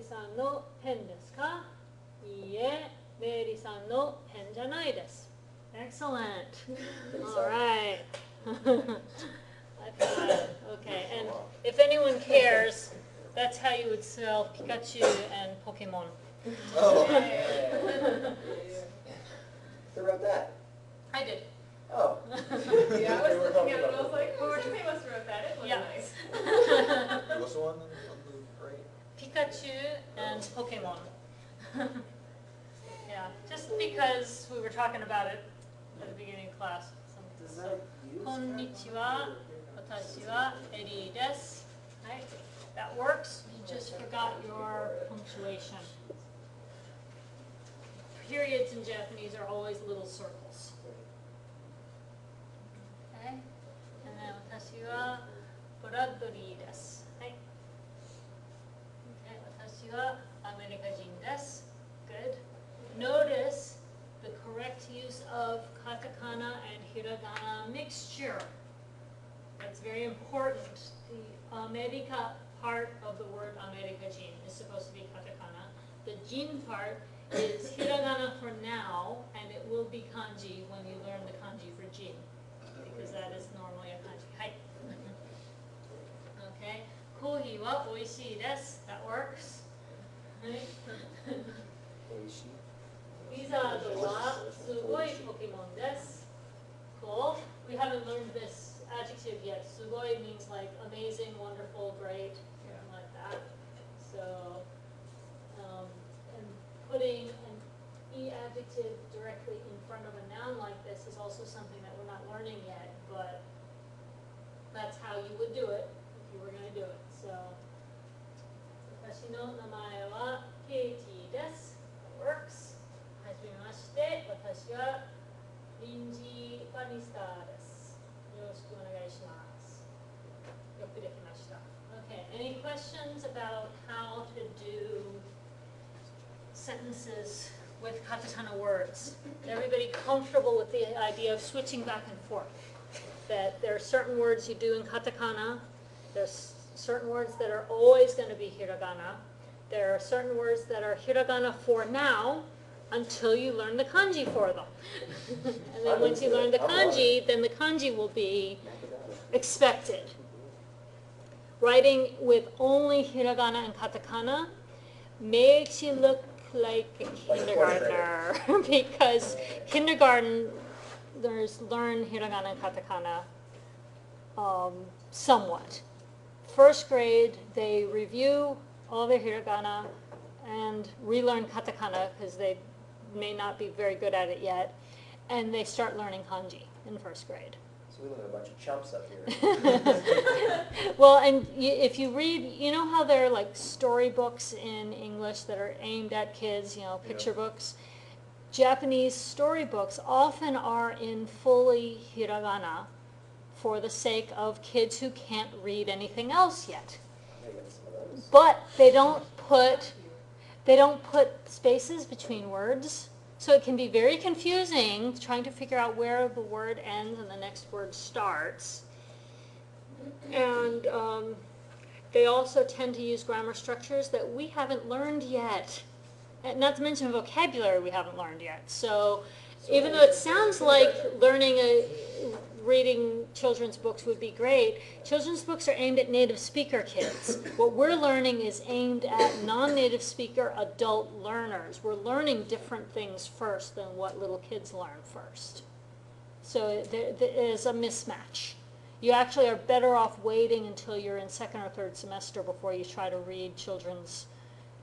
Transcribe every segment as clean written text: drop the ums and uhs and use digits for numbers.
さんのペンですか？いいえ、メリーさんのペンじゃないです。Excellent. All right. Okay, and if anyone cares, that's how you would spell Pikachu and Pokemon. Oh. Who wrote that? I did. Oh. Yeah, I was looking at it and I was like, oh, they must have wrote that. It looked nice. What's the one on the right? Pikachu and Pokemon. Yeah, just because we were talking about it at the beginning of class. So, konnichiwa, watashi wa Eri desu. Right? That works. You just forgot your punctuation. Periods in Japanese are always little circles. Okay? And then watashi wa Bradley desu. Right? Okay, watashi wa Amerikajin desu. Good. Notice the correct use of katakana and hiragana mixture. That's very important. The America part of the word Amerikajin is supposed to be katakana. The jin part is hiragana for now, and it will be kanji when you learn the kanji for jin, because that is normally a kanji. Hai. Okay. Kohi wa oishii desu. That works. Right? Wizard wa sugoi Pokemon desu. Cool. We haven't learned this adjective yet. Sugoi means like amazing, wonderful, great, something like that. So, and putting an E adjective directly in front of a noun like this is also something that we're not learning yet, but that's how you would do it if you were going to do it. So, watashi no namae wa Katie desu. That works. はじめまして、私は臨時バニスターです。よろしくお願いします。よくできました。Okay, any questions about how to do sentences with katakana words? Is everybody comfortable with the idea of switching back and forth? That there are certain words you do in katakana, there's certain words that are always going to be hiragana, there are certain words that are hiragana for now, until you learn the kanji for them. And then once you learn the kanji, then the kanji will be expected. Writing with only hiragana and katakana makes you look like a kindergartner because kindergartners learn hiragana and katakana somewhat. First grade, they review all their hiragana and relearn katakana because they may not be very good at it yet, and they start learning kanji in first grade. So we look like a bunch of chumps up here. Well, and if you read, you know how there are like storybooks in English that are aimed at kids, you know, picture books? Japanese storybooks often are in fully hiragana for the sake of kids who can't read anything else yet. But they don't put spaces between words, so it can be very confusing trying to figure out where the word ends and the next word starts. And they also tend to use grammar structures that we haven't learned yet, and not to mention vocabulary we haven't learned yet. So even though it sounds like reading children's books would be great, children's books are aimed at native speaker kids. What we're learning is aimed at non-native speaker adult learners. We're learning different things first than what little kids learn first. So there is a mismatch. You actually are better off waiting until you're in second or third semester before you try to read children's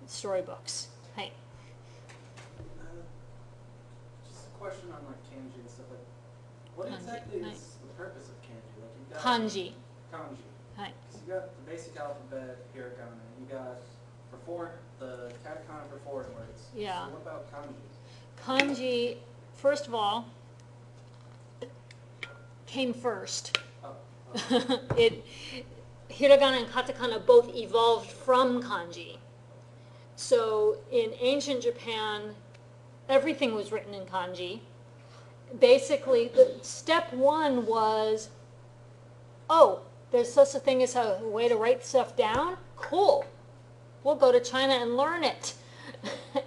storybooks. Hey. Just a question on like kanji and stuff like that. What exactly is the purpose of kanji? Like you got Kanji. Kanji. Hi. So you got the basic alphabet, hiragana. You got the katakana for foreign words. Yeah. So what about kanji? Kanji, first of all, came first. Oh. Hiragana and katakana both evolved from kanji. So in ancient Japan, everything was written in kanji. Basically, step one was, oh, there's such a thing as a way to write stuff down? Cool. we'll go to China and learn it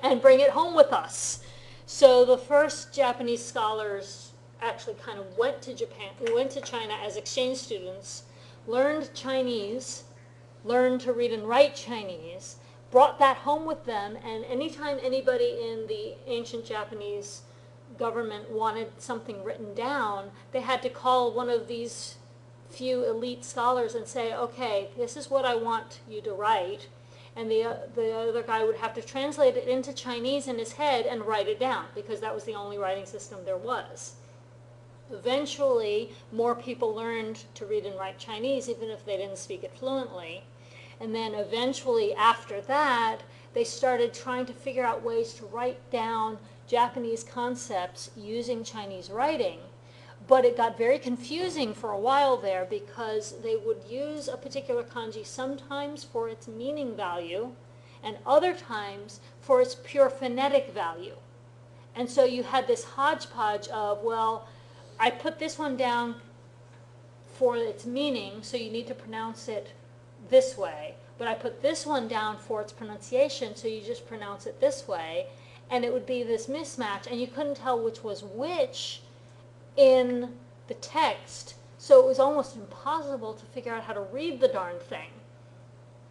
and bring it home with us. So the first Japanese scholars actually kind of went to Japan, went to China as exchange students, learned Chinese, learned to read and write Chinese, brought that home with them, and anytime anybody in the ancient Japanese government wanted something written down, they had to call one of these few elite scholars and say, okay, this is what I want you to write. And the other guy would have to translate it into Chinese in his head and write it down, because that was the only writing system there was. Eventually, more people learned to read and write Chinese, even if they didn't speak it fluently. And then eventually, after that, they started trying to figure out ways to write down Japanese concepts using Chinese writing. But it got very confusing for a while there, because they would use a particular kanji sometimes for its meaning value and other times for its pure phonetic value. And so you had this hodgepodge of, well, I put this one down for its meaning, so you need to pronounce it this way. But I put this one down for its pronunciation, so you just pronounce it this way. And it would be this mismatch, and you couldn't tell which was which in the text, so it was almost impossible to figure out how to read the darn thing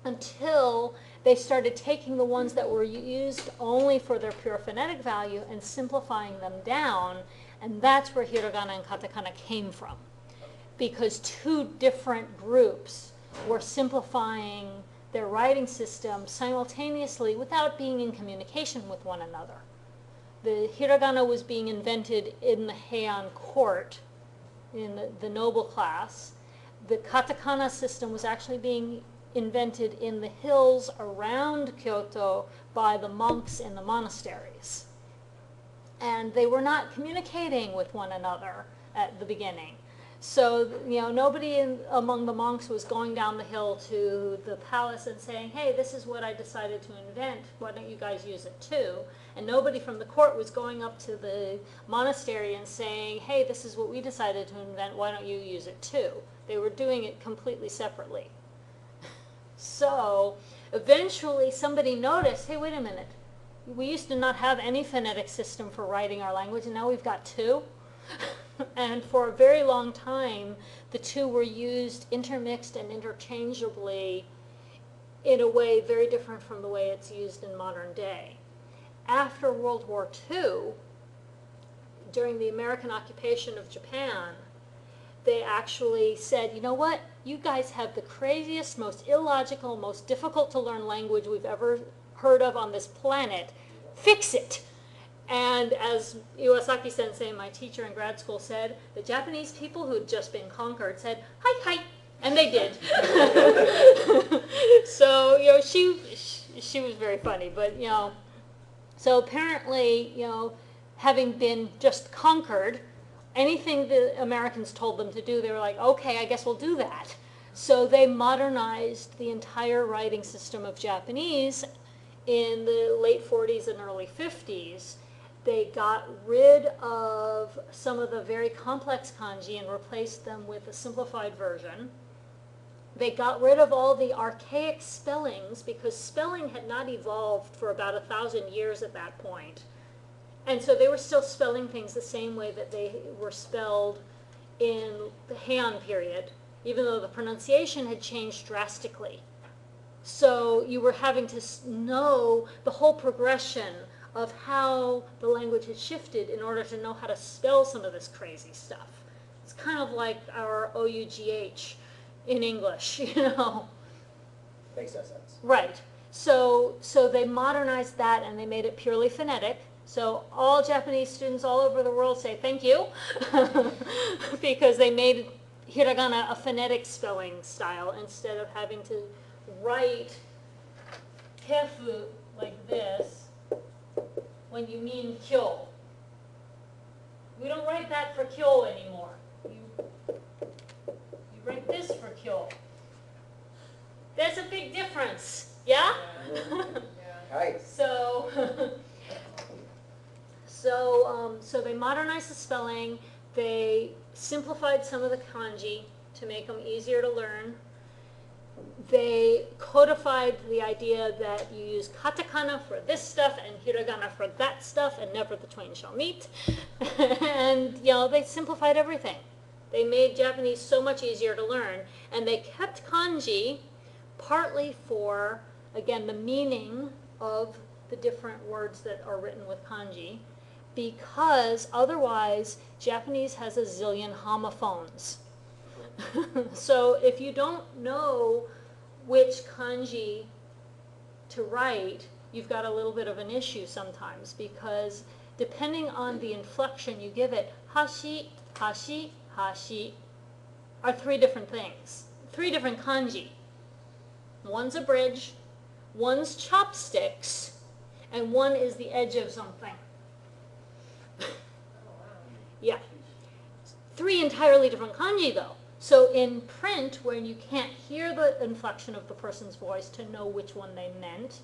until they started taking the ones that were used only for their pure phonetic value and simplifying them down, and that's where hiragana and katakana came from, because two different groups were simplifying their writing system simultaneously without being in communication with one another. The hiragana was being invented in the Heian court, in the noble class. The katakana system was actually being invented in the hills around Kyoto by the monks in the monasteries. And they were not communicating with one another at the beginning. So, nobody among the monks was going down the hill to the palace and saying, hey, this is what I decided to invent, why don't you guys use it too? And nobody from the court was going up to the monastery and saying, hey, this is what we decided to invent, why don't you use it too? They were doing it completely separately. So, eventually somebody noticed, hey, wait a minute, we used to not have any phonetic system for writing our language, and now we've got two? And for a very long time, the two were used intermixed and interchangeably in a way very different from the way it's used in modern day. After World War II, during the American occupation of Japan, they actually said, you know what, you guys have the craziest, most illogical, most difficult to learn language we've ever heard of on this planet. Fix it. And as Iwasaki Sensei, my teacher in grad school, said, the Japanese people who had just been conquered said, hi, hi, and they did. So, she was very funny, but, so apparently, having been just conquered, anything the Americans told them to do, they were like, okay, I guess we'll do that. So they modernized the entire writing system of Japanese in the late 40s and early 50s. They got rid of some of the very complex kanji and replaced them with a simplified version. They got rid of all the archaic spellings, because spelling had not evolved for about 1,000 years at that point. And so they were still spelling things the same way that they were spelled in the Heian period, even though the pronunciation had changed drastically. So you were having to know the whole progression of how the language had shifted in order to know how to spell some of this crazy stuff. It's kind of like our OUGH in English, Makes no sense. Right. So they modernized that and they made it purely phonetic. So all Japanese students all over the world say thank you because they made hiragana a phonetic spelling style instead of having to write kefu like this when you mean kyo. We don't write that for kyo anymore. You write this for kyo. There's a big difference, yeah? Right. So they modernized the spelling. They simplified some of the kanji to make them easier to learn. they codified the idea that you use katakana for this stuff and hiragana for that stuff, and never the twain shall meet. And, you know, they simplified everything. They made Japanese so much easier to learn, and they kept kanji partly for, again, the meaning of the different words that are written with kanji, because otherwise Japanese has a zillion homophones. So if you don't know which kanji to write, you've got a little bit of an issue sometimes, because depending on the inflection you give it, hashi, hashi, hashi are three different things, three different kanji. One's a bridge, one's chopsticks, and one is the edge of something. Yeah. Three entirely different kanji though. So in print, when you can't hear the inflection of the person's voice to know which one they meant,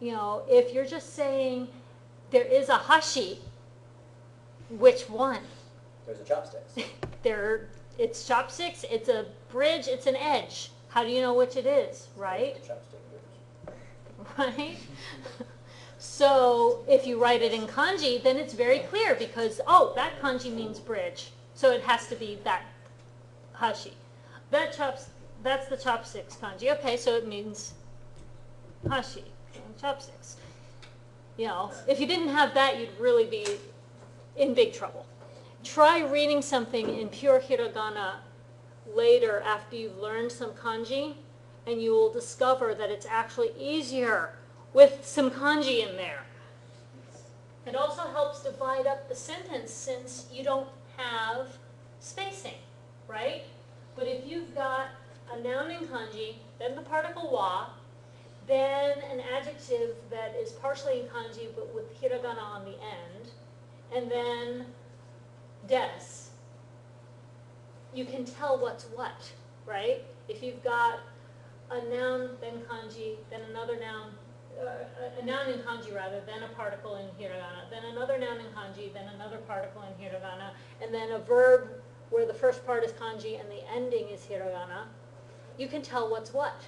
you know, if you're just saying there is a hashi, which one? There's a chopsticks. It's chopsticks, it's a bridge, it's an edge. How do you know which it is, right? There's the chopstick bridge. Right? So if you write it in kanji, then it's very clear, because, oh, that kanji means bridge. So it has to be that hashi. That's the chopsticks kanji. Okay, so it means hashi, chopsticks. You know, if you didn't have that, you'd really be in big trouble. Try reading something in pure hiragana later after you've learned some kanji, and you will discover that it's actually easier with some kanji in there. It also helps divide up the sentence, since you don't have spacing, right? But if you've got a noun in kanji, then the particle wa, then an adjective that is partially in kanji but with hiragana on the end, and then des, you can tell what's what, right? If you've got a noun, then kanji, then another noun, a noun in kanji rather, then a particle in hiragana, then another noun in kanji, then another particle in hiragana, and then a verb where the first part is kanji and the ending is hiragana, you can tell what's what.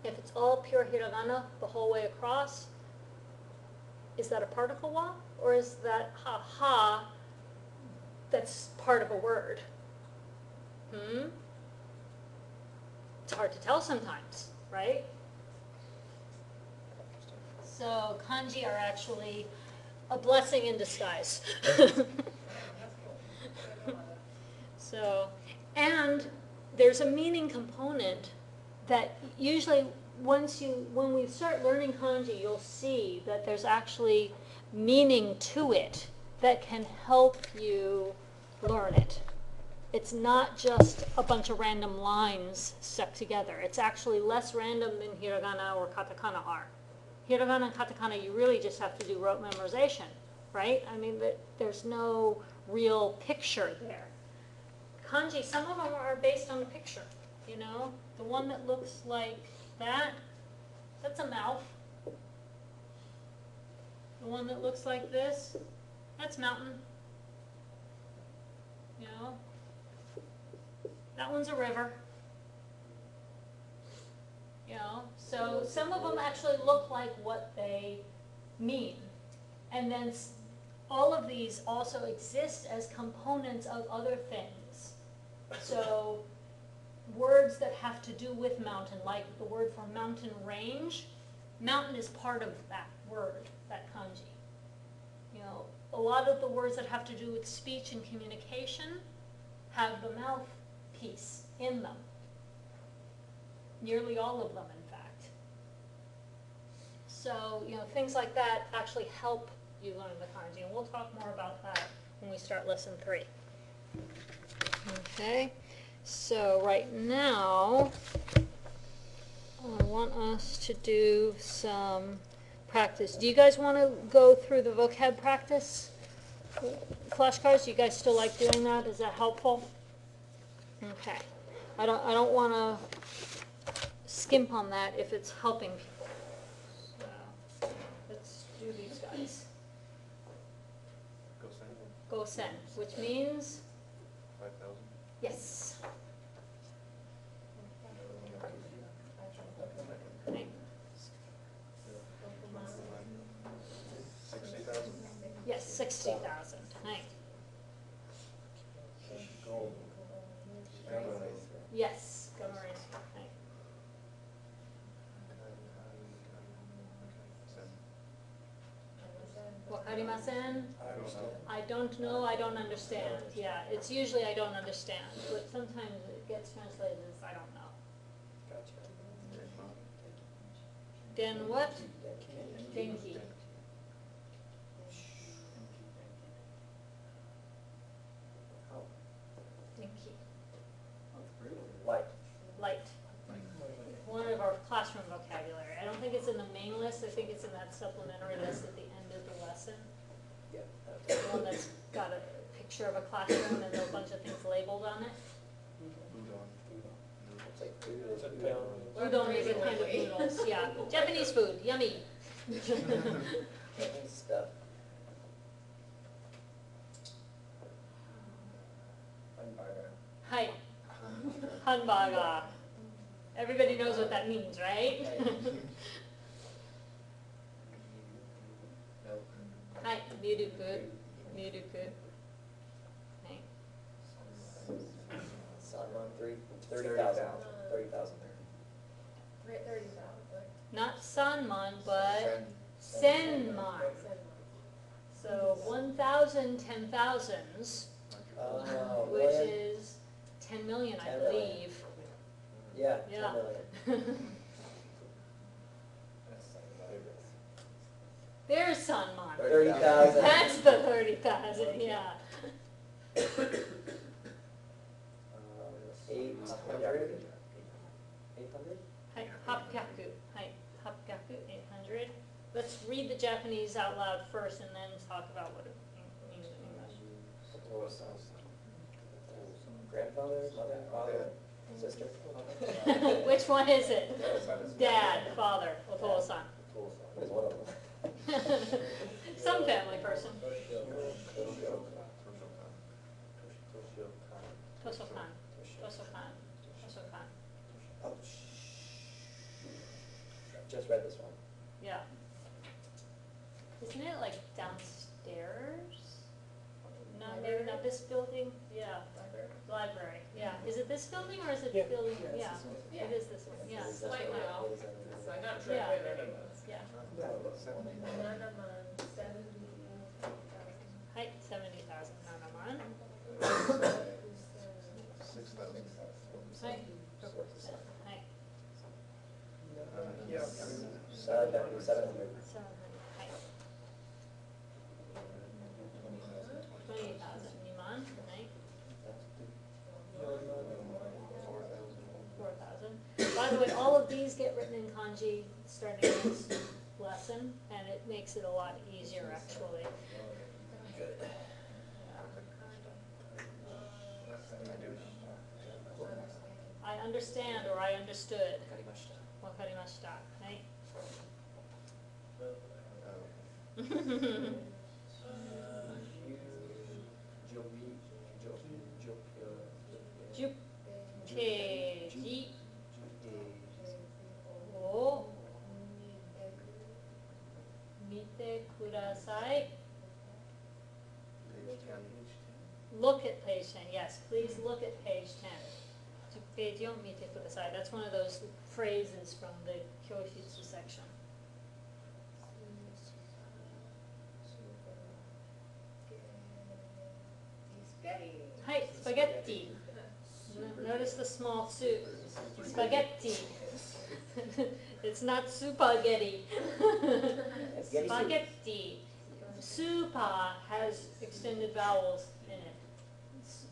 If it's all pure hiragana the whole way across, is that a particle wa? Or is that ha that's part of a word? It's hard to tell sometimes, right? So kanji are actually a blessing in disguise. So, and there's a meaning component that usually when we start learning kanji, you'll see that there's actually meaning to it that can help you learn it. It's not just a bunch of random lines stuck together. It's actually less random than hiragana or katakana are. Hiragana and katakana, you really just have to do rote memorization, right? I mean, there's no real picture there. Kanji, some of them are based on a picture, you know? The one that looks like that, that's a mouth. The one that looks like this, that's mountain. You know? That one's a river. You know? So some of them actually look like what they mean. And then all of these also exist as components of other things. So words that have to do with mountain, like the word for mountain range, mountain is part of that word, that kanji. You know, a lot of the words that have to do with speech and communication have the mouth piece in them. Nearly all of them, in fact. So, you know, things like that actually help you learn the kanji, and we'll talk more about that when we start lesson 3. Okay, so right now, I want us to do some practice. Do you guys want to go through the vocab practice flashcards? Do you guys still like doing that? Is that helpful? Okay. I don't want to skimp on that if it's helping people. So let's do these guys. Gosen, which means 5,000. yes. 60,000. Right. Yes, gamma rays. Right. Wakarimasen? I don't know, I don't understand. Yeah, it's usually I don't understand, but sometimes it gets translated as I don't know. Then what? Denki. Denki. Light. Light. One of our classroom vocabulary. I don't think it's in the main list, I think it's in that supplementary list at the end of the lesson. Yeah. The one that's got a picture of a classroom and a bunch of things labeled on it. It's like udon. Udon is a kind of noodles, yeah. Japanese food, yummy. Chinese stuff. Hamburger. Hi. Hanbaga. Everybody knows what that means, right? Hi, Miruku. Miruku. Hi. Salmon, 30,000. 30,000. Right, 30,000. Not sanman, but senman. So 1,000 10,000s, which million? is 10 million, I 10 million. believe. Yeah, Yeah. 10 million. There's sanman. 30,000. That's the 30,000, yeah. 800? 800? Hi, hapkaku. Hi, hapkaku, 800. Let's read the Japanese out loud first and then talk about what it means in English. Grandfather, mother, father, sister? Which one is it? Dad, father, otosan. What is one of them? Some family person. Tosokan. Tosokan. Tosokan. Oh, just read this one. Yeah. Isn't it like downstairs? No, maybe not this building? Yeah. Library, yeah. Is it this building or is it Yeah. building? Yeah, Yeah, it's this one. it is this one, yeah. Slightly off. So I'm not sure. Yeah. Yeah. Nanaman, 70,000. Hi, 70,000 nanaman. 6,000. Hi. Hi. 700. 700. Hi. 20,000 niman. Hi. 4,000. By the way, all of these get written in kanji starting this lesson, and it makes it a lot easier actually. I understand or I understood. Wakarimashita. Right? Jupeji o mite kudasai. Look at page 10. Yes, please look at page 10. Jupeji o mite kudasai. That's one of those phrases from the Kyoshitsu section. Hi, spaghetti. Notice the small soup. Spaghetti. It's not spaghetti. Spaghetti. Supa has extended vowels in it.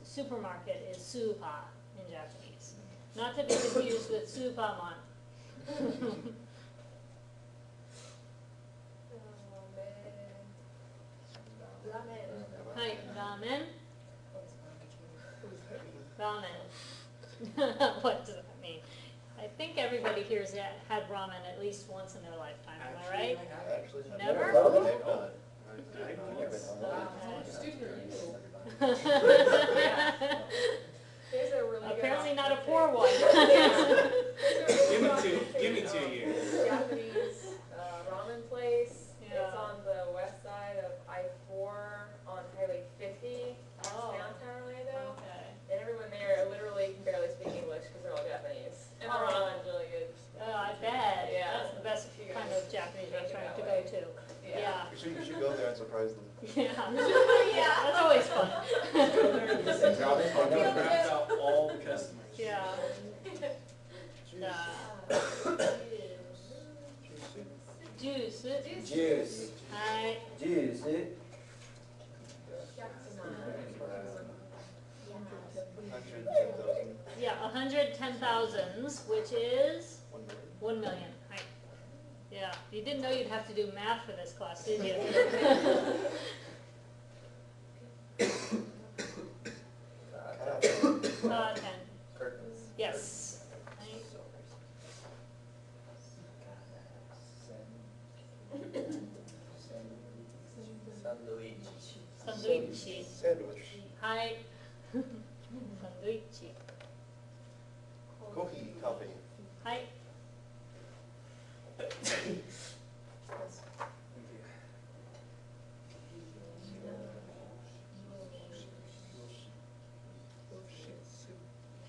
Supermarket is supa in Japanese. Not to be confused with supaman. Hi, ramen. Ramen. What does that mean? I think everybody here's had ramen at least once in their lifetime, am I right? Never? There's a really good Apparently not a option poor thing. one. Give me 2 years. Japanese ramen place. Yeah. It's on the west side of I-4 Yeah. Yeah. That's always fun. Go there and listen to Drop it. it. I'll draft out all the customers. Yeah. Juice. Juice. Hi. Juice. Yeah, 110,000s, which is 1 million. Hi. Yeah, you didn't know you'd have to do math for this class, did you? 10. Curtains. Yes. Right. Sandwich. Sandwich. Hi. Sandwich. Coffee, coffee. Hi.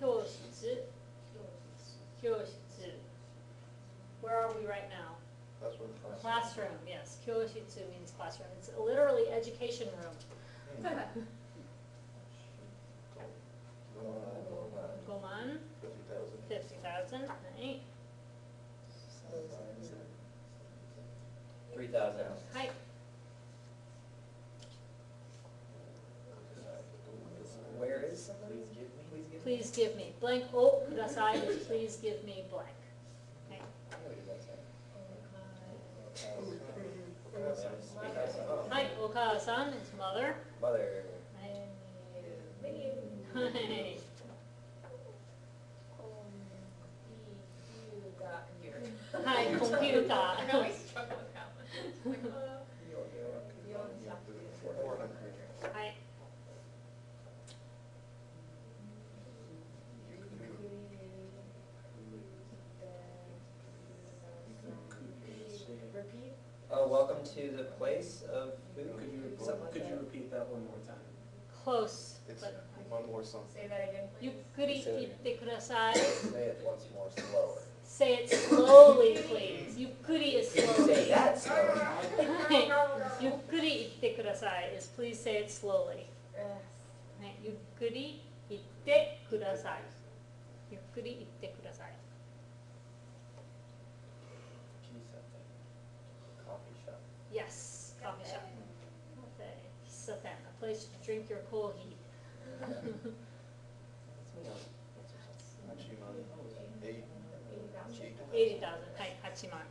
Kyōshitsu. Kyōshitsu. Where are we right now? That's what class. Classroom, yes. Kyōshitsu means classroom. It's literally education room. Goman, 50,000. 50,000, right? 3,000. Hi. Where is? Please give me blank. Oh, kudasai is please give me blank. Okay. Hi, Okada-san is mother. Mother. Hi. Hi, computer. I always struggle with that one. Like, 400. Hi. Welcome to the place of food. Could you repeat that one more time? Close. It's But one more song. Say that again, please. yukkuri itte kudasai. Say it once more slower. Say it slowly, please. Yukkuri is Say slowly. that slower. Yukkuri itte kudasai is please say it slowly. Right, yukkuri itte kudasai. Yukkuri itte kudasai. Coffee shop. Yes, coffee shop. Cafe. Hisaten, a place to drink your kohi. Hachiman. 80,000, hi, Hachiman.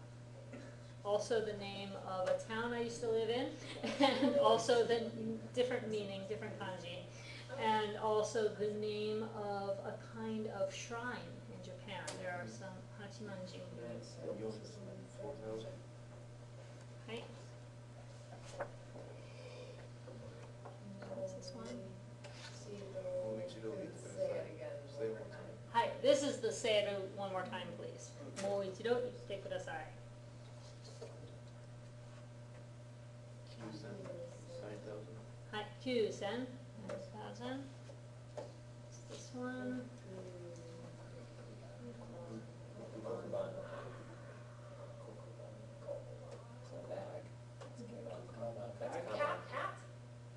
Also the name of a town I used to live in, and also the different meaning, different kanji, and also the name of a kind of shrine in Japan. There are some Hachiman Jingu. 4,000. Right? What's this one? Say it one time. Hi, this is the say it one more time, please. Mou ichido itte kudasai. 9,000. Hi, 9,000. 9,000. What's this one? Kokuban. Bag. Hat?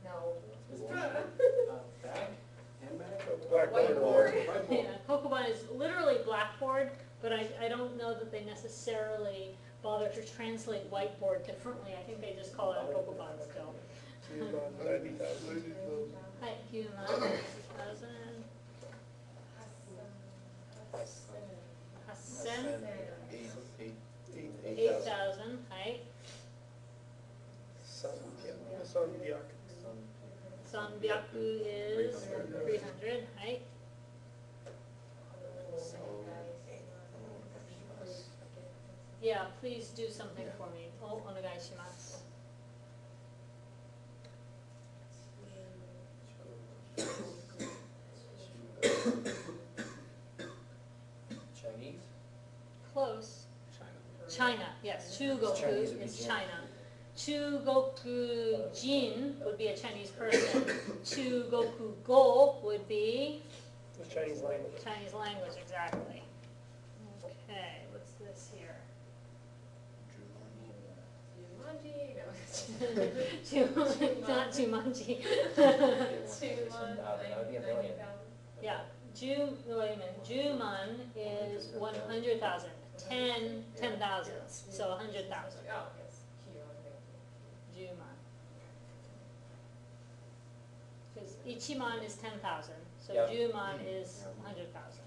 No. Is it bag? Handbag? Whiteboard. Yeah, Kokuban is literally blackboard, but I don't know that they necessarily bother to translate whiteboard differently. I think they just call it a Kokuban still. 90,000. Hi, Human, 1,000. Hassen, 8,000. 8,000. Hi. Sanbyaku is 300. Hi. Yeah, please do something for me. Oh, onegai shimasu. Chinese. Close. China. China, yes. Chugoku Chinese would be is Jin. China. Chugoku Jin would be a Chinese person. Chugoku Go would be The Chinese language. Chinese language, exactly. Okay, what's this here? Jumanji, no. Not too munchy. That would be a million. Yeah, wait a minute, Juman is 100,000, 10 thousandths, so 100,000. Juman. Because Ichiman is 10,000, so Yep. Juman is 100,000.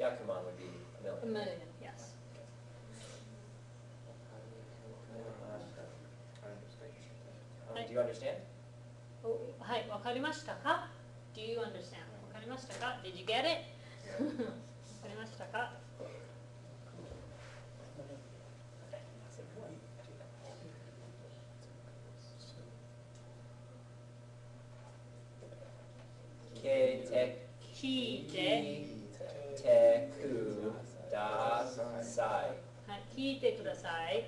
Yakuman would be a A million. million, yes. Do you understand? Oh, はい、わかりましたか? Do you understand? わかりましたか? Did you get it? わかりましたか? Ki de, てください。はい、聞いてください.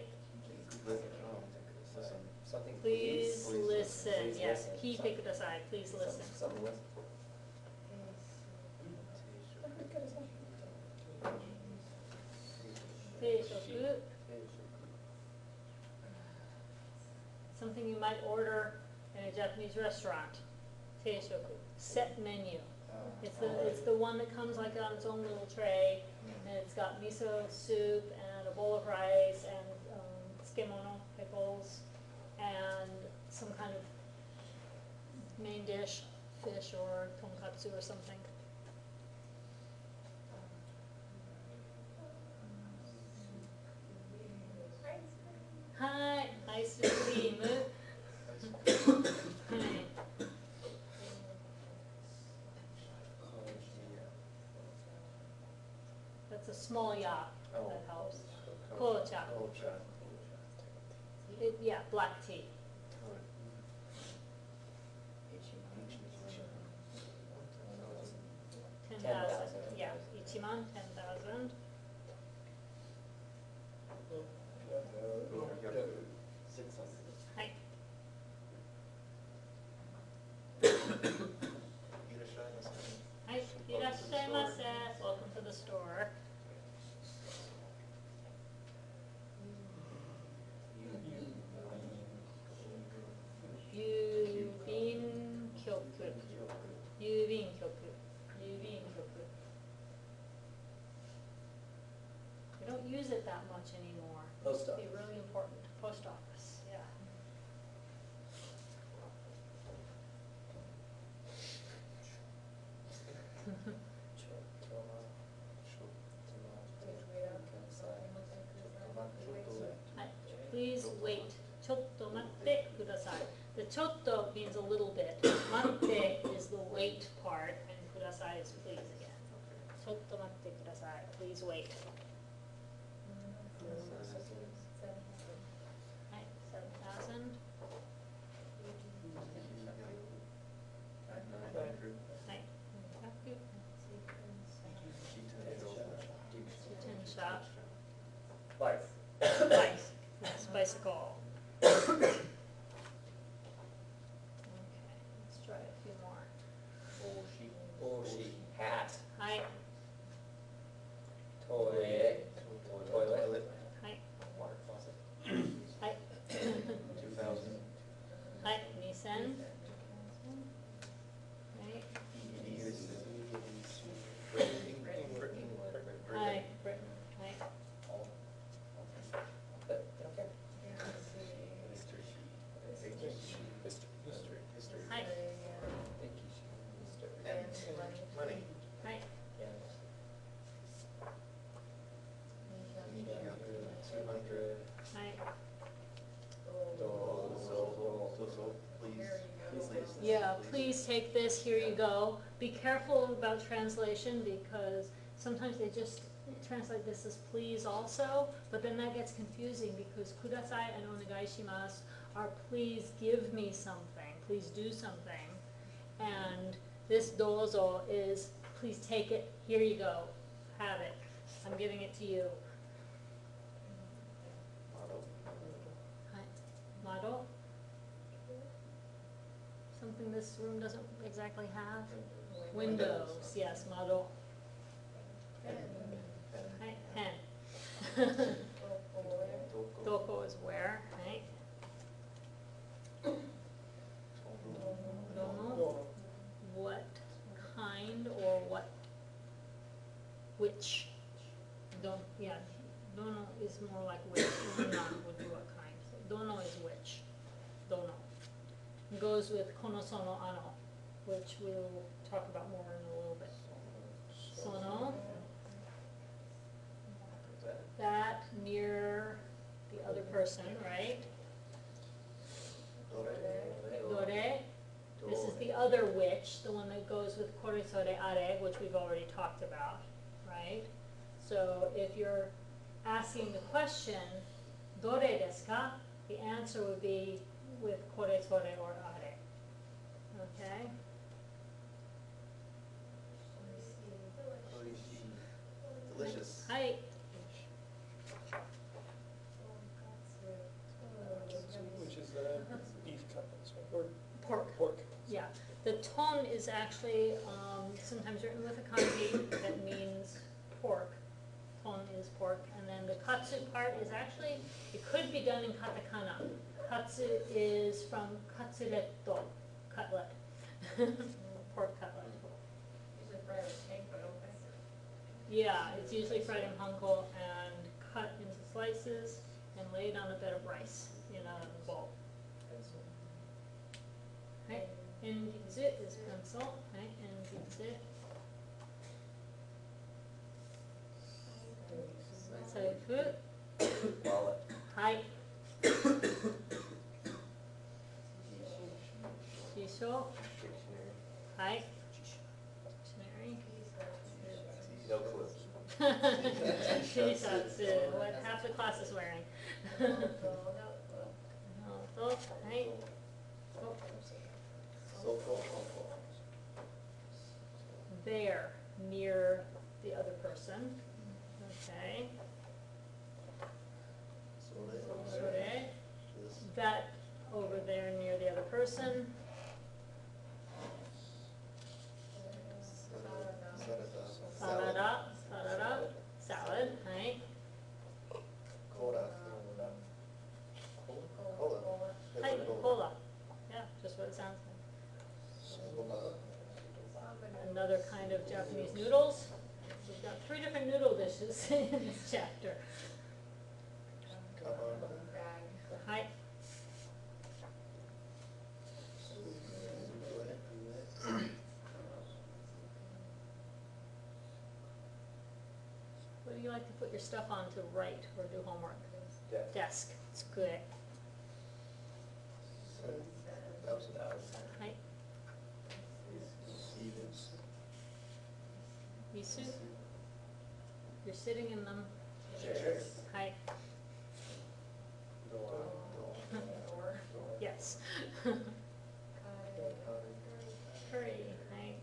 Something Please listen. Please Yes, listen. 聞いてください. Please listen. Something listen. 定食. Something you might order in a Japanese restaurant. 定食. Set menu. It's the one that comes like on its own little tray, and it's got miso soup and a bowl of rice and tsukemono pickles and some kind of main dish, fish or tonkatsu or something. Hi, ice cream. Hi. That's a small yacht. That helps. Kocha. Yeah, black tea. 10,000. Yeah, Ichiman, 10,000. Hi. Hi, irashaimase. Welcome to the store. Yubin kyoku. Yubin kyoku. Yubin kyoku. We don't use it that much anymore. Post It'd be really important. Post office, yeah. Hi. Please wait. ちょっと待ってください. The ちょっと means a little bit. 待って is the wait part, and ください is please again. ちょっと待ってください. Please wait. はい、7,000. はい、100. Ten shop. Life. Bicycle. Yes, bicycle. Okay, let's try a few more. Oshi. Hat. Hi, Toilet. Toilet. hi, Water closet. hi. 2,000. Hi, Nissan. Right. Hi, Britain. Hi. But they don't care. Hi. Money. Hi. Yeah. 200. Hi. Please. Yeah, please take this, here you go. Be careful about translation because sometimes they just translate this as please also, but then that gets confusing because kudasai and onegaishimasu are please give me something, please do something. And this dozo is please take it, here you go, have it, I'm giving it to you. Hi. Model? Something this room doesn't exactly have? Windows, yes, model. Hi, pen. Doko is where, right? which. Yeah, dono is more like which, una would be what kind. So dono is which, dono. It goes with kono, sono, ano, which we'll talk about more in a little bit. Sono, that near the other person, right? Dore, this is the other which, the one that goes with korisore are, which we've already talked about, right? So if you're asking the question, dore desu ka? The answer would be with korisore or are. Okay? Delicious. Hi. Which is beef cutlets, right? Or Pork. pork. Yeah, the ton is actually sometimes written with a kanji that means pork. Ton is pork, and then the katsu part is actually, it could be done in katakana. Katsu is from katsuretto, cutlet, pork cutlet. Usually fried with egg, but okay. Yeah, it's usually fried in hanko and cut into slices and laid on a bed of rice in a bowl. Right? Enjitsu is pencil, right? Enjitsu. Saifu. Wallet. Hai. Shisho. Dictionary. Hai. Dictionary. No clue. Shisatsu, what half the class is wearing. Noto, hai. Oh, Soko. there, near the other person. Okay. Sore. That over there near the other person. Sarada, sarada, salad, right? Cola. Hi, cola. Yeah, just what it sounds like. Another kind of Japanese noodles. We've got 3 different noodle dishes in this chapter. Hi. What do you like to put your stuff on to write or do homework? Desk. It's good. Hi. Misu? You're sitting in them. Hi. Yes. Curry, hi.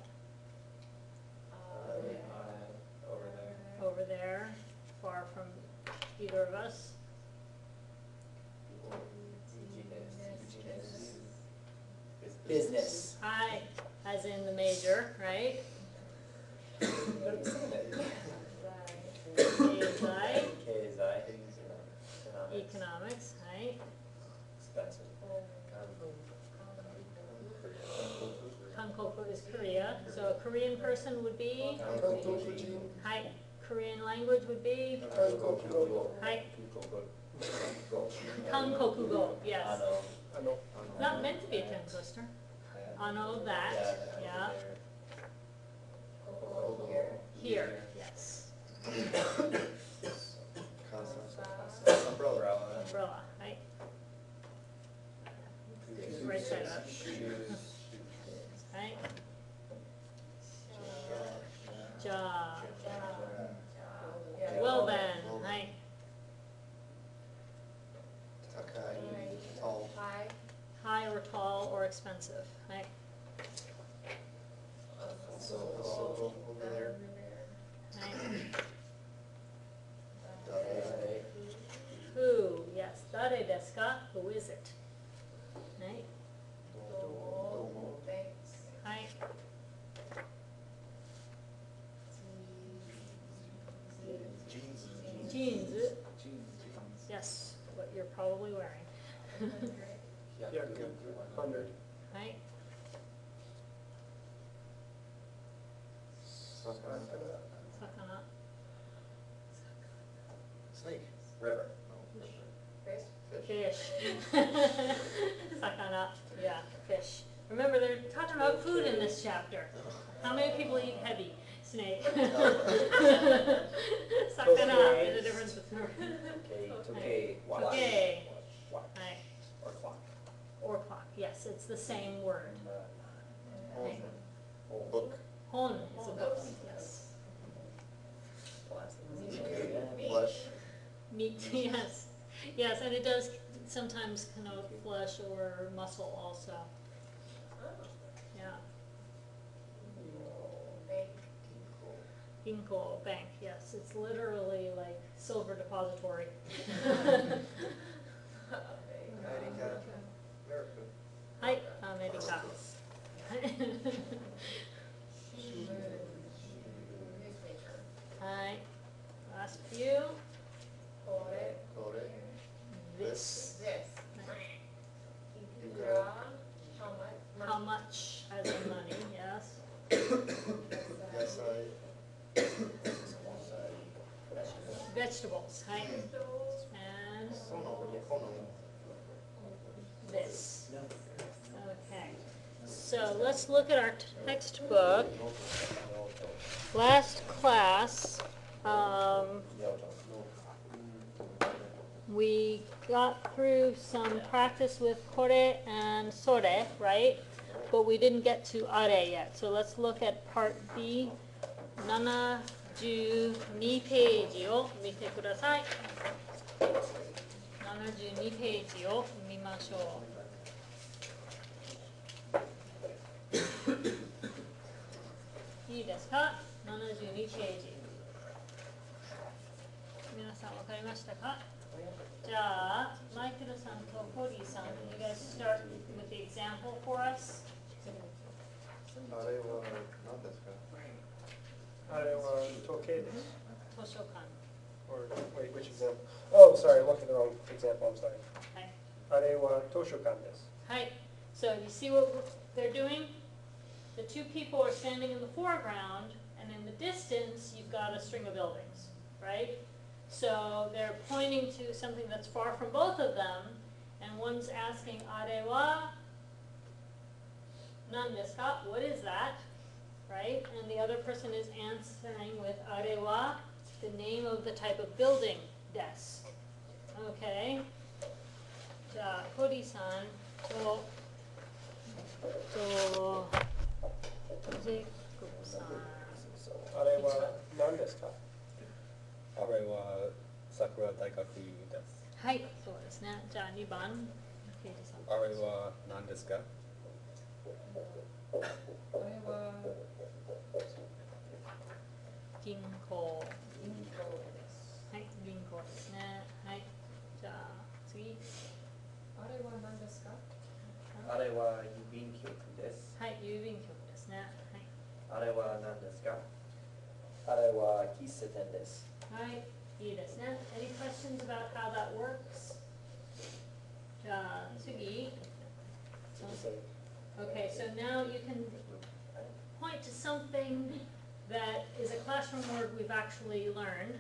Over there, far from either of us. Business. Hi, as in the major, right? Keizai, economics, right? Expensive. Hankoku is Korea, so a Korean person would be, hi, Korean language would be, hi, Hankokugo, yes. Not meant to be a tongue twister. Ano, that, yeah. Here, yes. Umbrella. Umbrella, right? Right side up. Right? Ja. Well then, right? Takai. Tall. High or tall or expensive, right? Soko over there. Right? Dare. Who, yes, dare desu ka? Who is it? Right? Right? Jeans. Jeans, yes, what you're probably wearing. Yeah, good. 100. Right? Sakana. Sakana, River. Fish? Fish. Sakana, yeah, fish. Remember, they're talking about food in this chapter. How many people eat heavy? Snake. Sakana is the difference between. Okay, watch. Okay. Watch. Right. Or clock. Or clock, yes, it's the same word. Right. Book. Hon is a book, yes. Flesh. Meat, yes. Yes, and it does sometimes connote flesh or muscle also. Yeah. Ginkgo, bank, yes. It's literally like silver depository. America. Hi, America. Hi, last few. Kore. This. This. Yuga. How much as in money, yes. Yasai. Vegetables, hi. And Sono. Kono. this. Okay. So let's look at our textbook. Last class, we got through some practice with kore and sore, right? But we didn't get to are yet. So let's look at part B, 72ページを見てください。72ページを見ましょう。いいですか？ 72ページ。皆さんわかりましたか？じゃあ、マイケルさんとコーディさん、you guys start with the example for us? あれは何ですか？あれは時計です。図書館。 Or, wait, which example? Oh, sorry, I'm looking at the wrong example, I'm sorry. はい。あれは図書館です。はい。So you see what they're doing? The two people are standing in the foreground, and in the distance, you've got a string of buildings, right? So they're pointing to something that's far from both of them, and one's asking, あれは何ですか? What is that? Right? And the other person is answering with あれは the name of the type of building, です. Okay? じゃあ、コディさんと、ジェイコブさん。あれは何ですか？あれは桜大学です。はい、そうですね。じゃあ2番、ケイジさん。あれは何ですか？あれは銀行。銀行です。はい、銀行ですね。はい。じゃあ次。あれは何ですか？あれは郵便局です。はい、郵便局ですね。あれは何ですか？あれは喫茶店です。はい。はい、いいですね。Any questions about how that works? じゃあ次。Okay, so now you can point to something that is a classroom word we've actually learned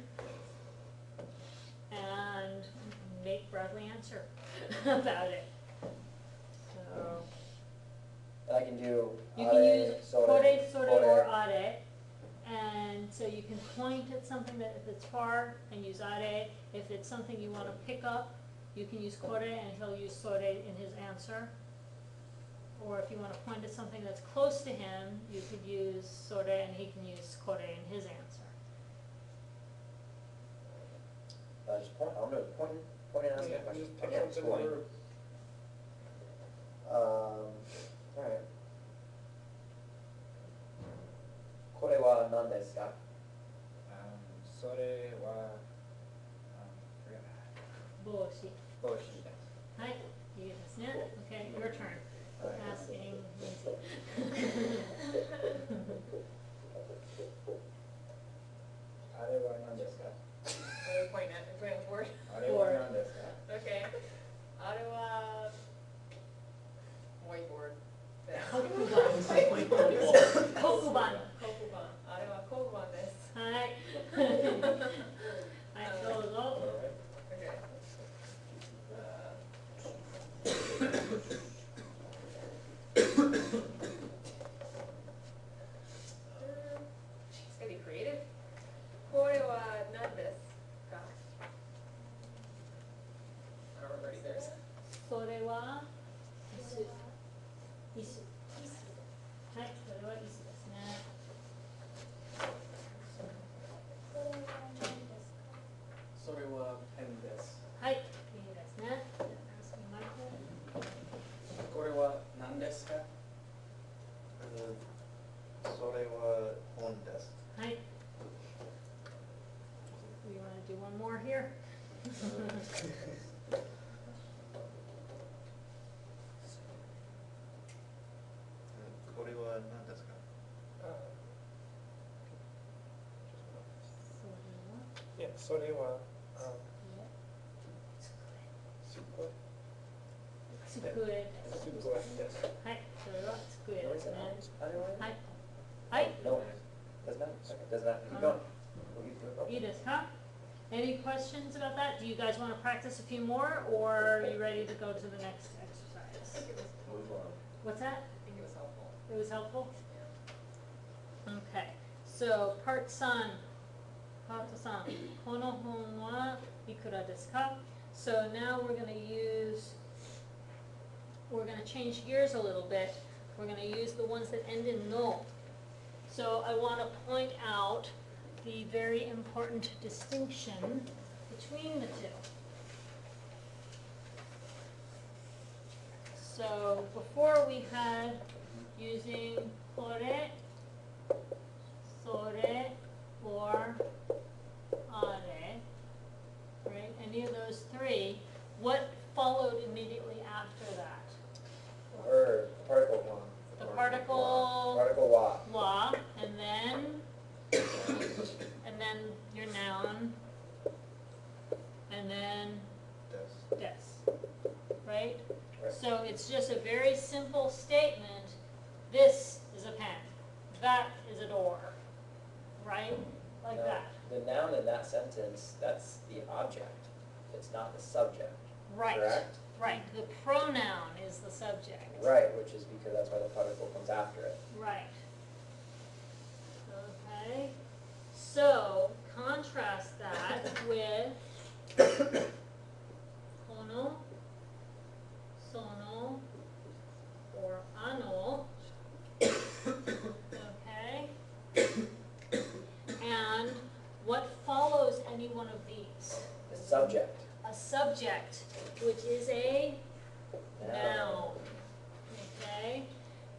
and make Bradley answer about it. So I can do you can use sore, kore, sore, or kore. are, and so you can point at something that if it's far and use are. If it's something you want to pick up, you can use kore and he'll use sore in his answer. Or if you want to point at something that's close to him, you could use sore and he can use kore in his answer. Just point. I'm gonna point and ask Yeah, a question. just pick Okay, up the point. word. All right. これは何ですか？それは帽子。帽子です。はい、いいですね。Okay, your turn. Asking. あれは何ですか？ What are you pointing at? You're pointing at the board? あれは何ですか？ Okay. あれは whiteboard. 黒板。黒板。あれは黒板です。はい。はい、どうぞ。Okay. それは椅子。椅子。はい、それは椅子ですね。それはペンです。はい、いいですね。マイク。これは何ですか？それは本です。はい。We want to do one more here? これは何ですか？いや、それは、机です。すごいです。はい、それは机ですね。あれははい。はい。 No, does not, does not, keep going. We'll get to it. いいですか? Any questions about that? Do you guys want to practice a few more, or are you ready to go to the next exercise? What's that? I think it was helpful. It was helpful? Okay, so part 3. Part 3. この本はいくらですか? So now we're going to change gears a little bit. We're going to use the ones that end in no. So I want to point out the very important distinction between the two. So before we had using kore, sore, or are, right? Any of those three. What followed immediately after that? Or particle one. The particle Particle wa. wa, and then your noun, and then des, right? Right. So it's just a very simple statement. This is a pen. That is a door, right? Like No, that. The noun in that sentence, that's the object. It's not the subject. Right. Correct? Right. The pronoun is the subject. Right, which is because that's why the particle comes after it. Right. Okay. So contrast that with kono, sono, or ano. Okay. And what follows any one of these? The subject. A subject, which is a noun. Okay?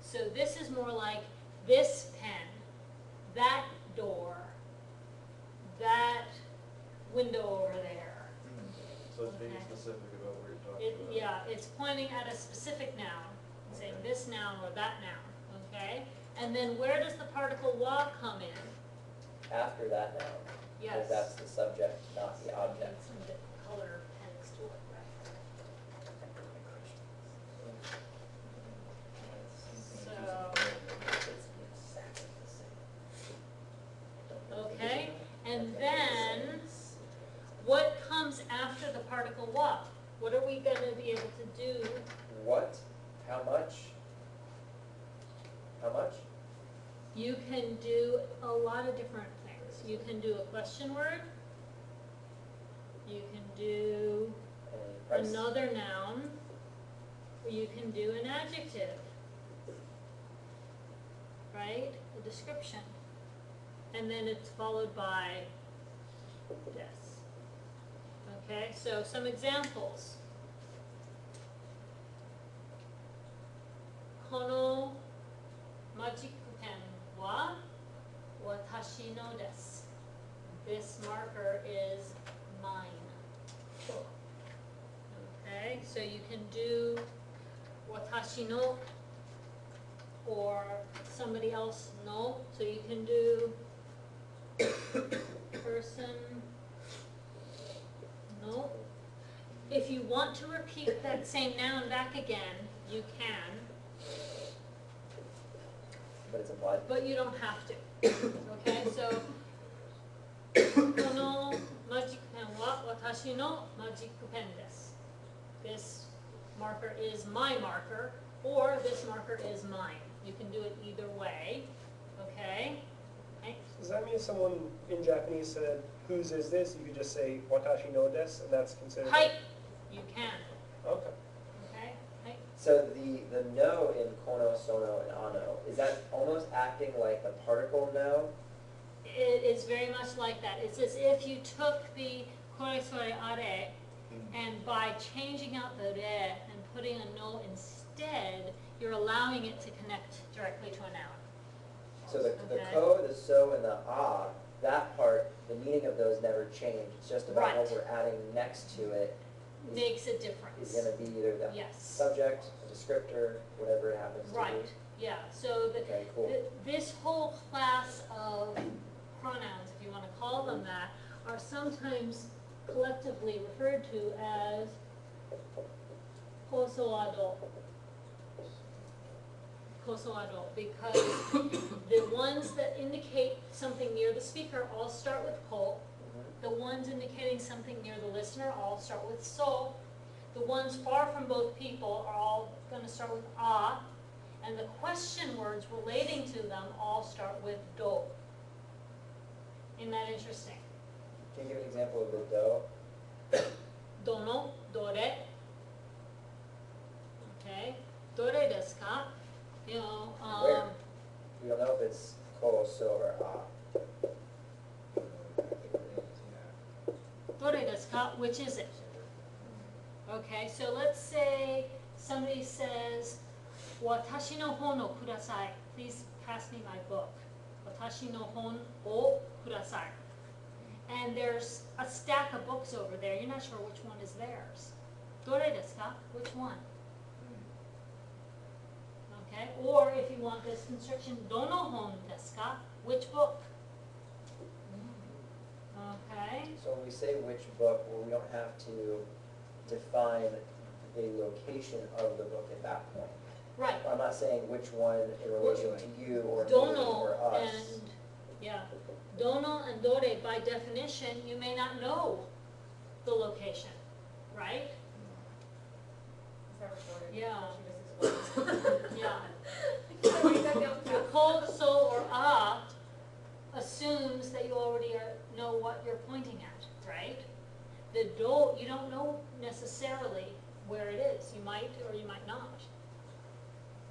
So this is more like this pen, that door, that window over there. So it's being Okay. specific about what you're talking about. Yeah, it's pointing at a specific noun, saying this noun or that noun, okay? And then where does the particle wa come in? After that noun. Yes. Because that's the subject, not the object. Some different color pens to it, right? Okay, and then what comes after the particle wa? What are we going to be able to do? What? How much? How much? You can do a lot of different things. You can do a question word. You can do Price. another noun. Or you can do an adjective. Right? A description. And then it's followed by des. Okay, so some examples. このマジックペンは私のです。This marker is mine. Okay, so you can do 私の or somebody else no. So you can do person no. If you want to repeat that same noun back again, you can, But it's implied. but you don't have to. Okay, so このマジックペンは私のマジックペンです。This marker is my marker, or this marker is mine. You can do it either way. Okay? Okay. Does that mean if someone in Japanese said, whose is this? You could just say, watashi no desu, and that's considered? はい. You can. Okay. Okay? Right? So the no in kono, sono, and ano, is that almost acting like the particle no? It is very much like that. It's as if you took the kore, sore, are, and by changing out the re and putting a no instead, you're allowing it to connect directly to a noun. So the Okay. ko, the so, and the that part, the meaning of those never change. It's just about what Right. we're adding next to it Makes a is difference. going to be either the Yes. subject, a descriptor, whatever it happens to Right, be. yeah. So Okay, cool. this whole class of pronouns, if you want to call them that, are sometimes collectively referred to as kosoado. Kosoado, because the ones that indicate something near the speaker all start with ko. The ones indicating something near the listener all start with so. The ones far from both people are all going to start with a. And the question words relating to them all start with do. Isn't that interesting? Can you give an example of the do? Dono, dore. Okay. Dore desu ka? You know, Where? We don't know if it's ko, so, or a. dore desu ka? Which is it? Okay, so let's say somebody says, watashi no hon o kudasai. Please pass me my book. Watashi no hon o kudasai. And there's a stack of books over there. You're not sure which one is theirs. Dore desu ka? Which one? Okay, or if you want this construction, dono hon desu ka? Which book? Okay, So when we say which book, well, we don't have to define the location of the book at that point. right. I'm not saying which one in relation to you or me Dono or us. and, yeah, dono and dore, by definition, you may not know the location, right? Is that recorded? Yeah. She just explained. Yeah. I can't write that down The fast. ko, so, or a assumes that you already know what you're pointing at, right? The do, you don't know necessarily where it is. You might or you might not.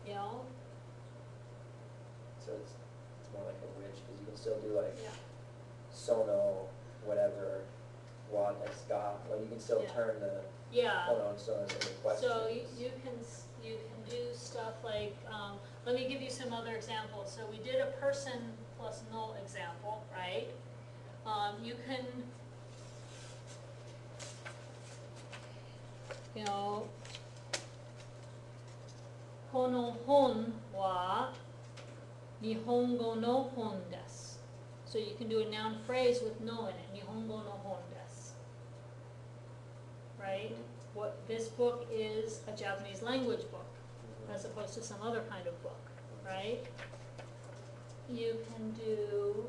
You know? So it's more like a which, because you can still do like Yeah. sono, whatever, wa deska, like you can still Yeah. turn the Yeah. kono and sono into questions. So you can do stuff like, let me give you some other examples. So we did a person plus no example, right? You can, you know, kono hon wa nihongo no hon desu. So you can do a noun phrase with no in it, nihongo no hon desu. Right? What, this book is a Japanese language book, as opposed to some other kind of book, right? You can do,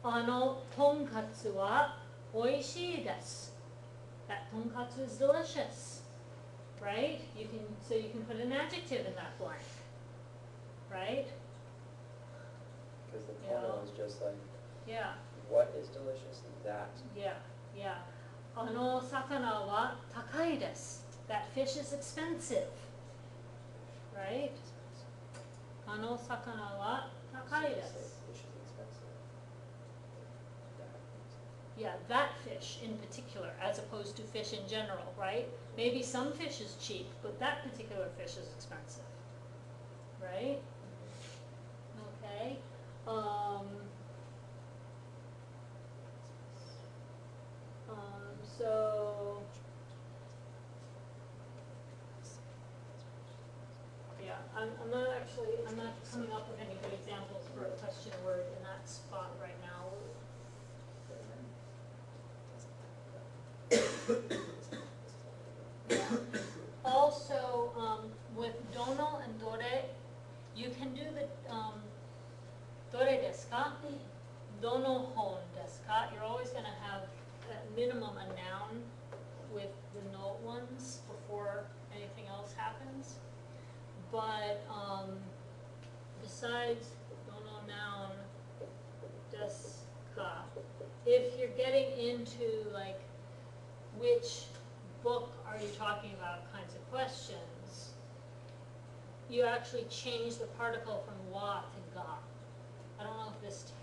ano tonkatsu wa oishii desu. That tonkatsu is delicious, right? So you can put an adjective in that blank, right? Because the Yeah. kono is just like, Yeah, what is delicious? That. yeah, yeah. Ano sakana wa takai desu. That fish is expensive, right? Ano sakana wa takai desu. Fish is expensive. Yeah, that fish in particular, as opposed to fish in general, right? Maybe some fish is cheap, but that particular fish is expensive, right? Okay. So, yeah, I'm not coming up with any good examples for a question word in that spot right now. Also, with dono and dore, you can do the, dore desu ka? Dono hon desu ka? You're always gonna have at minimum a noun with the no ones before anything else happens. But, besides dono noun desu ka, if you're getting into like which book you actually change the particle from wa to ga. I don't know if this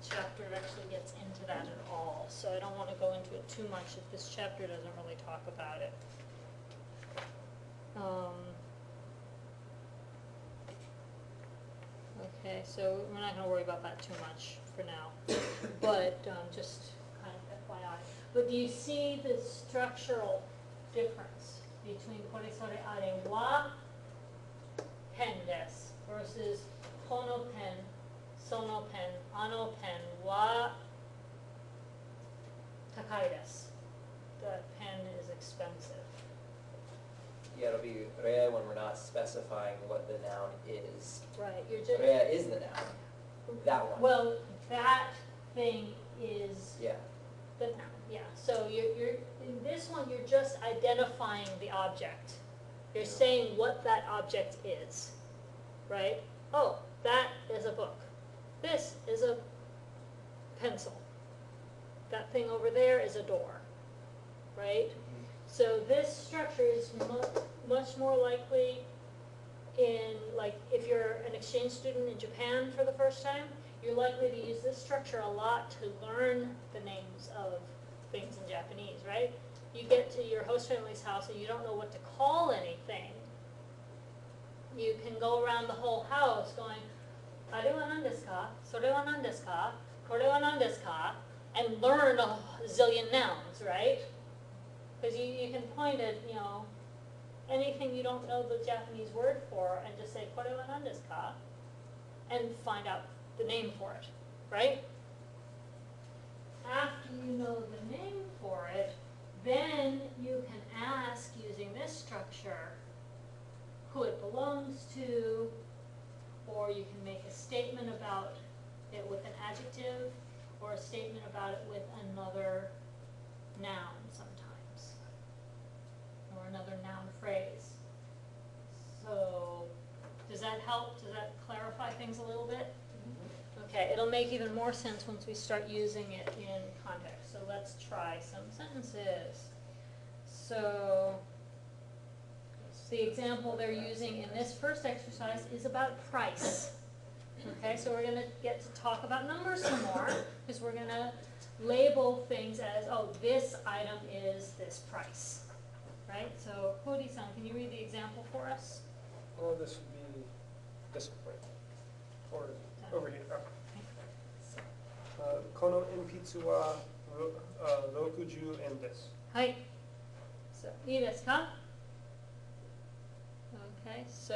chapter actually gets into that at all, so I don't want to go into it too much if this chapter doesn't really talk about it. Okay, so we're not going to worry about that too much for now, but just kind of FYI. But do you see the structural difference between kore sore are wa pen desu versus kono pen, sono pen, ano pen wa takai desu? The pen is expensive. Yeah, it'll be rea when we're not specifying what the noun is. Right, you're just. Rea is the noun, that one. Well, that thing is Yeah, the noun, yeah. So you're, in this one, you're just identifying the object. You're saying what that object is, right? Oh, that is a book. This is a pencil. That thing over there is a door, right? So this structure is much more likely in, like, if you're an exchange student in Japan for the first time, you're likely to use this structure a lot to learn the names of things in Japanese, right? You get to your host family's house and you don't know what to call anything. You can go around the whole house going, "Are wa nan desu ka? Sore wa nan desu ka? Kore wa nan desu ka?" and learn a zillion nouns, right? Because you can point at, anything you don't know the Japanese word for and just say, "Kore wa nan desu ka?" and find out the name for it, right? After you know the name for it, then you can ask, using this structure, who it belongs to, or you can make a statement about it with an adjective, or a statement about it with another noun sometimes, or another noun phrase. So, does that help? Does that clarify things a little bit? Okay, it'll make even more sense once we start using it in context. So let's try some sentences. So, the example they're using in this first exercise is about price. Okay, so we're going to get to talk about numbers some more, because we're going to label things as, oh, this item is this price. Right? So, Kodi-san, can you read the example for us? Well, this would be this way, or over here. Kono enpitsu wa 60 yen desu. はい。So, いいですか? Okay, so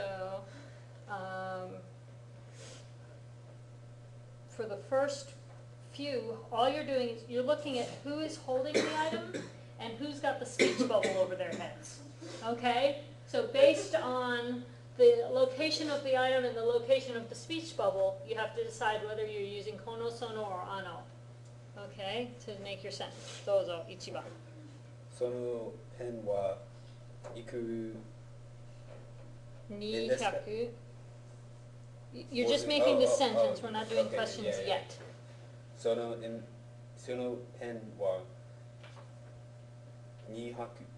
for the first few, all you're doing is you're looking at who is holding the item and who's got the speech bubble over their heads. Okay? So based on the location of the item and the location of the speech bubble, you have to decide whether you're using kono, sono, or ano. Okay? To make your sentence. どうぞ、1番。そのペンはいく200. You're just making the sentence. We're not doing okay, questions yeah, yeah. yet. そのペンは290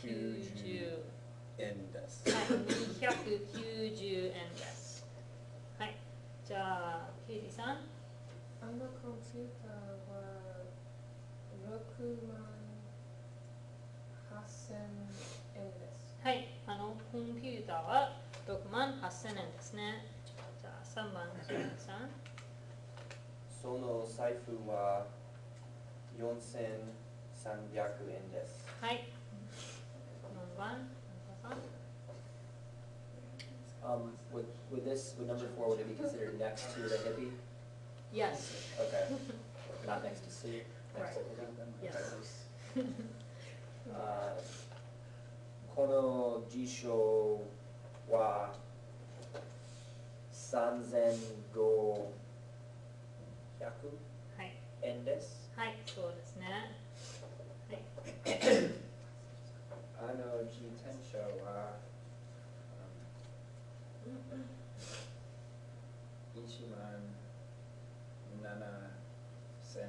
290円です。はい、290円です。はい、じゃあ、ケイティさん。あのコンピューターは6万8000円です。はい、あのコンピューターは6万8000円ですね。じゃあ、3番、ケイティさん。その財布は4300円です。はい。4番、中田さん。Would number 4, would it be considered next to the hippie? Yes. Okay. Not next to Sue, next to Right. hippie? Yes. Okay. この辞書は3500はい。円です。はい、そうですね。はい。あの自転車は1万7000円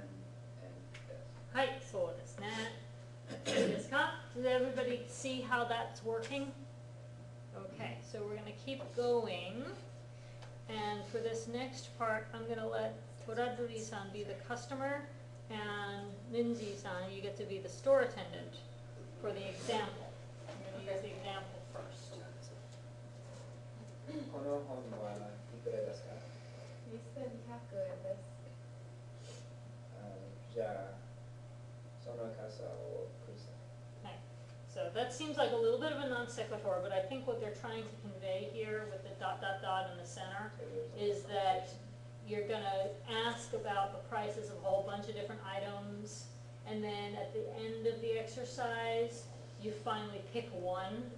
です。はい、そうですね。いいですか? Does everybody see how that's working? so we're gonna keep going. And for this next part, I'm gonna let Toradori-san be the customer, and Lindsay-san, you get to be the store attendant for the example. I'm gonna use the example first. この本はいくらですか？ 2100円です。じゃあ、その傘をください。 Okay. So that seems like a little bit of a non sequitur, but I think what they're trying to convey here with the dot dot dot in the center is that you're gonna ask about the prices of a whole bunch of different items, and then at the end of the exercise, you finally pick one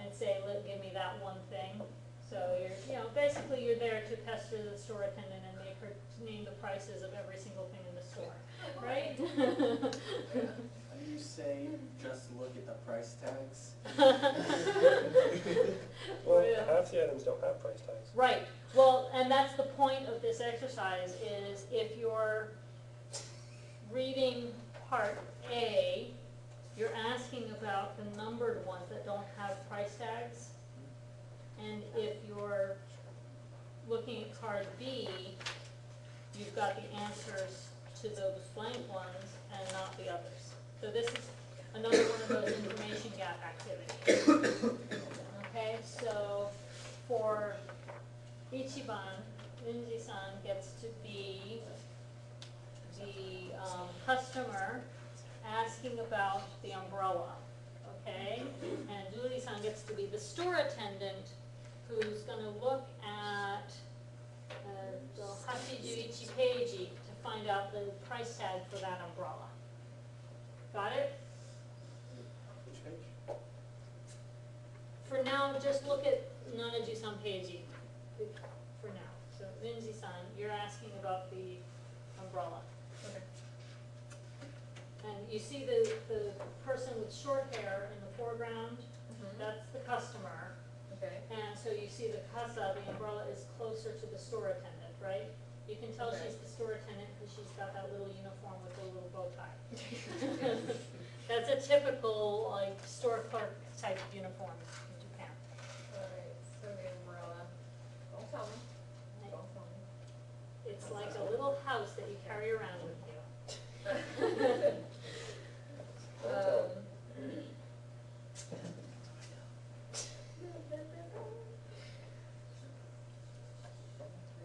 and say, "Look, give me that one thing." So basically you're there to pester the store attendant and make her name the prices of every single thing in the store, right? And you say, just look at the price tags. Well, Yeah. half the items don't have price tags. Right, well, and that's the point of this exercise, is if you're reading part A, you're asking about the numbered ones that don't have price tags. And if you're looking at card B, you've got the answers to those blank ones and not the others. So this is another one of those information gap activities. Okay, so for Ichiban, Lindsay-san gets to be the customer asking about the umbrella, okay? And Julie-san gets to be the store attendant who's gonna look at the 81 page to find out the price tag for that umbrella. Got it? Which page? For now, just look at Nanaji-san page for now. So Lindsay-san, you're asking about the umbrella. Okay. And you see the person with short hair in the foreground, that's the customer. Okay. And so you see the casa, the umbrella is closer to the store attendant, right? You can tell Okay. she's the store attendant because she's got that little uniform with the little bow tie. That's a typical like store clerk type of uniform in Japan. Alright, so the umbrella. Don't tell me. Don't tell me. It's like a little house that you carry around with you.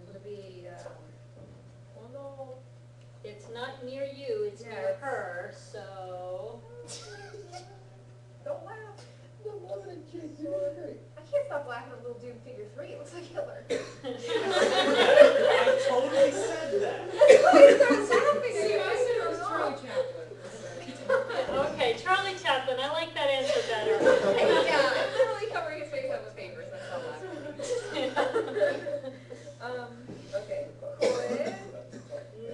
Would it be, Well, no, it's not near you, it's Yeah, near it's- her, so. don't laugh. No, more than kids, you are great. I can't stop laughing at Little Dude Figure 3. It looks like Hitler. I totally said that. I started laughing. See, I said it was turned Charlie off. Chaplin. Okay, Charlie Chaplin, I like that answer better. Yeah, I'm literally covering his face up with papers. That's not laughing. Okay. Koe.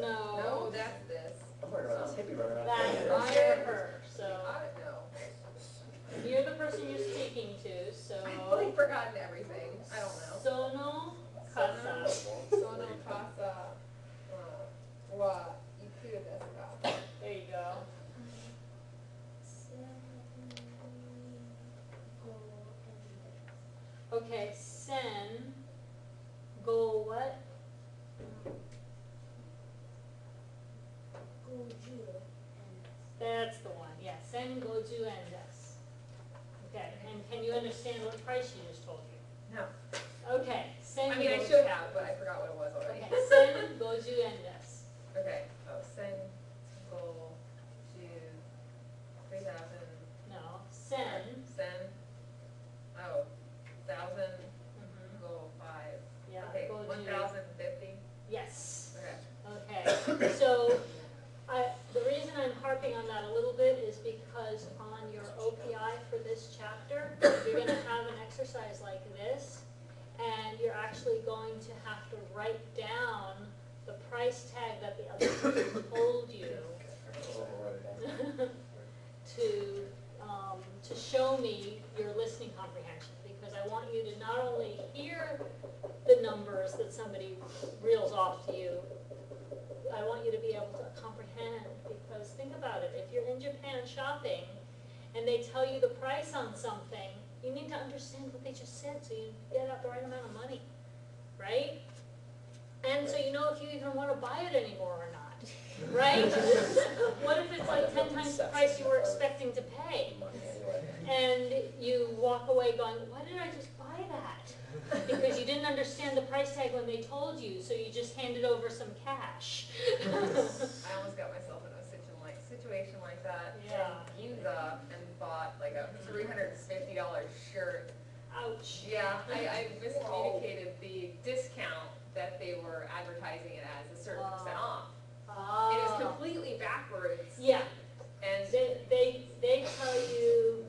No, No, that's this. I'm worried about this hippie running around. that's near her, so. I don't know. You're the person you're speaking to, so. I've like forgotten everything. I don't know. Sono casa. Sono casa wa iku desu ka? There you go. Okay, sen, go what? That's the one, yeah, sen goju en desu. Okay, and can you understand what price she just told you? No. Okay, sen. I mean, I goju- should have, but I forgot what it was already. Okay, sen goju en desu. Okay. Oh, sen go to 3,000. No, sen. Sen. Oh, 1,000 Mhm. go 5. Yeah, Okay, goju. 1,050. Yes. Okay. Okay, so the reason I'm harping on that a little bit is because on your OPI for this chapter, you're gonna have an exercise like this, and you're actually going to have to write down the price tag that the other person told you to show me your listening comprehension, because I want you to not only hear the numbers that somebody reels off to you, I want you to be able to comprehend, because think about it, if you're in Japan shopping and they tell you the price on something you need to understand what they just said so you get out the right amount of money, right? And so you know if you even want to buy it anymore or not, right? What if it's like 10 times the price you were expecting to pay? Money anyway. And you walk away going, why did I just buy that? Because you didn't understand the price tag when they told you, so you just handed over some cash. I almost got myself in a situation like that. Yeah. In Giza and bought like a $350 shirt. Ouch. Yeah, I miscommunicated the discount that they were advertising it as a certain percent off. It was completely backwards. Yeah, And they tell you,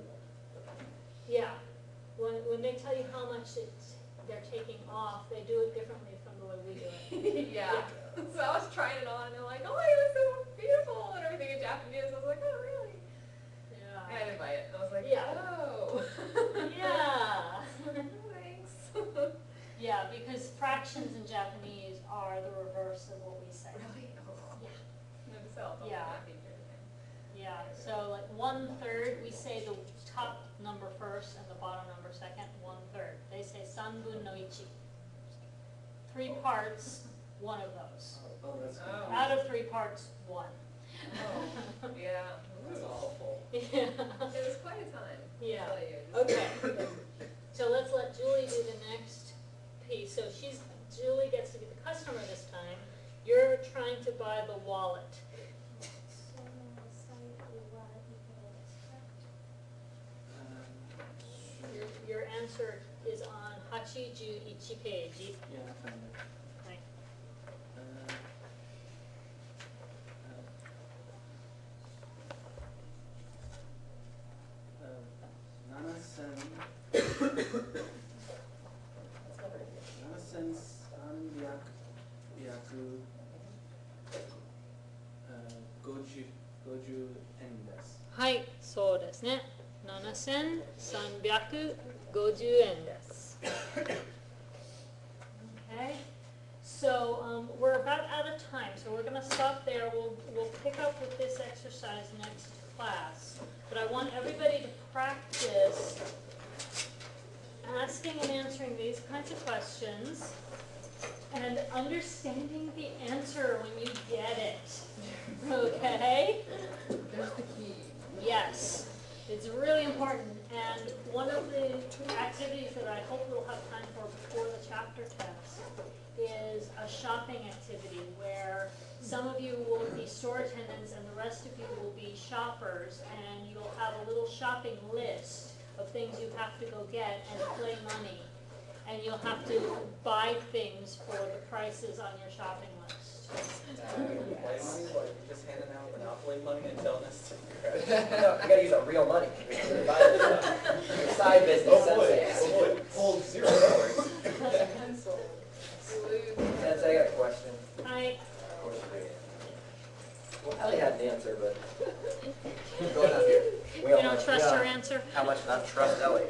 yeah, when they tell you how much they're taking off, they do it differently from the way we do it. yeah. So I was trying it on and they're like, oh, it was so beautiful and everything in Japanese. I was like, oh, really? Yeah. And I didn't buy it. I was like, Yeah. oh. Yeah. Thanks. Yeah, because fractions in Japanese are the reverse of what we say. Really? Oh. Yeah. Themselves. Yeah. Yeah, so like 1/3, we say the top number first and the bottom number second, 1/3. They say sanbun no ichi. 3 parts, one of those. Oh, that's good. Oh. Out of 3 parts, 1. Oh, yeah. That's Ooh. awful. Yeah. It was quite a time. Yeah. I'll tell you. Okay, so let's let Julie do the next piece. So Julie gets to be the customer this time. You're trying to buy the wallet. Your answer is on 81 page. Yeah, I found it. Right. Nanasen sanbyaku goju yen desu. はい、そうですね。7350円です。Okay, so we're about out of time, so we're going to stop there. We'll pick up with this exercise next class. But I want everybody to practice asking and answering these kinds of questions and understanding the answer when you get it. Okay? There's the key. Yes, it's really important, and one of the activities that I hope we'll have time for before the chapter test is a shopping activity where some of you will be store attendants and the rest of you will be shoppers, and you'll have a little shopping list of things you have to go get and play money, and you'll have to buy things for the prices on your shopping list. Play money, like just handing out monopoly money and telling us to No, you gotta use our real money. Buy the stuff. Your side business, sensei. hold $0. Sensei, I got a question. I Ellie had an answer, but Go ahead here. we You all don't know. trust her answer? How much not trust Ellie?